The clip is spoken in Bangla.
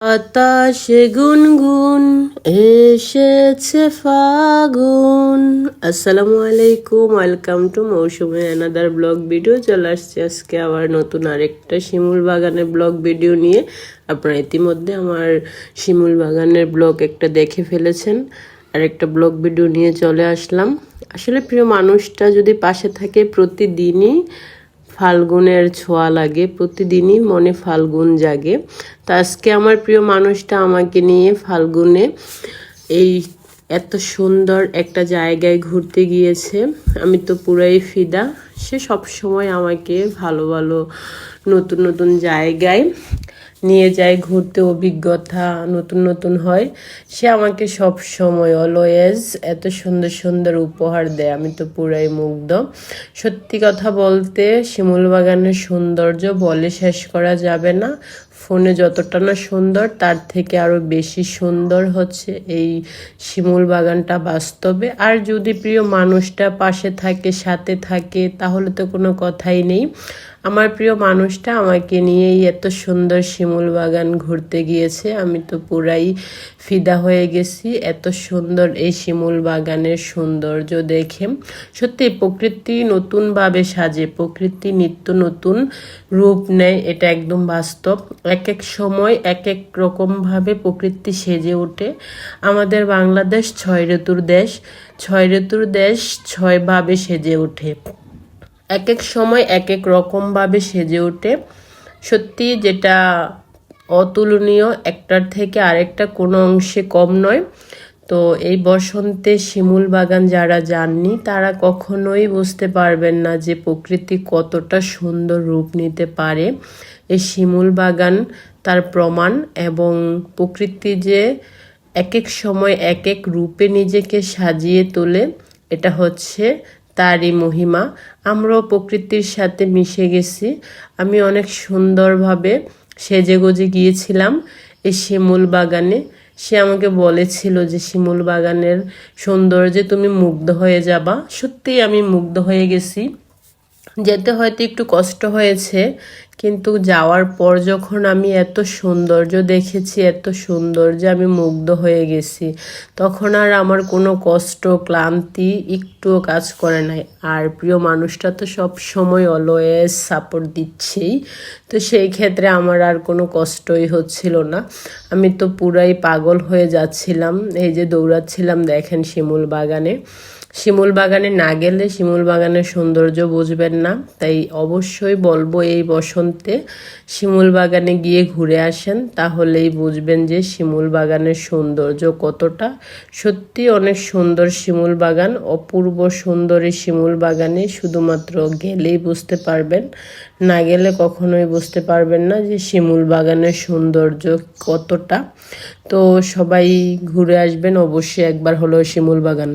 বাতাসে গুনগুন এসেছে ফাগুন। আসসালামু আলাইকুম, welcome to Mousumi another blog video. চলে আসছে আজকে আবার নতুন আরেকটা শিমুল বাগানের ব্লগ ভিডিও নিয়ে। আপনারা ইতিমধ্যে আমার শিমুল বাগানের ব্লগ একটা দেখে ফেলেছেন, আর একটা ব্লগ ভিডিও নিয়ে চলে আসলাম। আসলে প্রিয় মানুষটা যদি পাশে থাকে, প্রতিদিনই ফাল্গুনের ছোঁয়া লাগে, প্রতিদিনই মনে ফাল্গুন জাগে। তো আজকে আমার প্রিয় মানুষটা আমাকে নিয়ে ফাল্গুনে এই এত সুন্দর একটা জায়গায় ঘুরতে গিয়েছে। আমি তো পুরাই ফিদা। সে সব সময় আমাকে ভালো ভালো নতুন নতুন জায়গায় নিয়ে যায় ঘুরতে, অভিজ্ঞতা নতুন নতুন হয়। সে আমাকে সব সময় অলওয়েজ এত সুন্দর সুন্দর উপহার দেয়, আমি তো পুরাই মুগ্ধ। সত্যি কথা বলতে শিমুল বাগানের সৌন্দর্য বলে শেষ করা যাবে না। ফোনে যতটা না সুন্দর, তার থেকে আরও বেশি সুন্দর হচ্ছে এই শিমুল বাগানটা বাস্তবে। আর যদি প্রিয় মানুষটা পাশে থাকে, সাথে থাকে, তাহলে তো কোনো কথাই নেই। আমার প্রিয় মানুষটা আমাকে নিয়েই এত সুন্দর শিমুল বাগান ঘুরতে গিয়েছে, আমি তো পুরাই ফিদা হয়ে গেছি এত সুন্দর এই শিমুল বাগানের সৌন্দর্য দেখে। সত্যি প্রকৃতি নতুনভাবে সাজে, প্রকৃতি নিত্য নতুন রূপ নেয়, এটা একদম বাস্তব। এক এক সময় এক এক রকমভাবে প্রকৃতি সেজে ওঠে। আমাদের বাংলাদেশ 6 ঋতুর দেশ, 6 ঋতুর দেশ 6ভাবে সেজে ওঠে, এক এক সময় এক এক রকমভাবে সেজে ওঠে। সত্যি যেটা অতুলনীয়, একটার থেকে আরেকটা কোনো অংশে কম নয়। তো এই বসন্তে শিমুল বাগান যারা যাননি, তারা কখনোই বুঝতে পারবেন না যে প্রকৃতি কতটা সুন্দর রূপ নিতে পারে। এই শিমুল বাগান তার প্রমাণ। এবং প্রকৃতি যে এক এক সময় এক এক রূপে নিজেকে সাজিয়ে তোলে, এটা হচ্ছে তারই মহিমা। আমরাও প্রকৃতির সাথে মিশে গেছি। আমি অনেক সুন্দরভাবে সেজেগুজে গিয়েছিলাম এই শিমুল বাগানে। সে আমাকে বলেছিল যে শিমুল বাগানের সৌন্দর্যে তুমি মুগ্ধ হয়ে যাবা। সত্যিই আমি মুগ্ধ হয়ে গেছি। যেতে হয়তো একটু কষ্ট হয়েছে, কিন্তু যাওয়ার পর যখন আমি এত সৌন্দর্য দেখেছি, এত সৌন্দর্যে আমি মুগ্ধ হয়ে গেছি, তখন আর আমার কোনো কষ্ট ক্লান্তি একটুও কাজ করে নাই। আর প্রিয় মানুষটা তো সব সময় অলওয়েজ সাপোর্ট দিচ্ছেই, তো সেই ক্ষেত্রে আমার আর কোনো কষ্টই হচ্ছিল না। আমি তো পুরাই পাগল হয়ে যাচ্ছিলাম, এই যে দৌড়াচ্ছিলাম দেখেন শিমুল বাগানে। শিমুল বাগানে না গেলে শিমুল বাগানের সৌন্দর্য বুঝবেন না। তাই অবশ্যই বলবো এই বসন্তে শিমুল বাগানে গিয়ে ঘুরে আসেন, তাহলেই বুঝবেন যে শিমুল বাগানের সৌন্দর্য কতটা। সত্যি অনেক সুন্দর শিমুল বাগান, অপূর্ব সুন্দর এই শিমুল বাগানে শুধুমাত্র গেলেই বুঝতে পারবেন, না গেলে কখনোই বুঝতে পারবেন না যে শিমুল বাগানের সৌন্দর্য কতটা। তো সবাই ঘুরে আসবেন অবশ্যই একবার হলো শিমুল বাগান।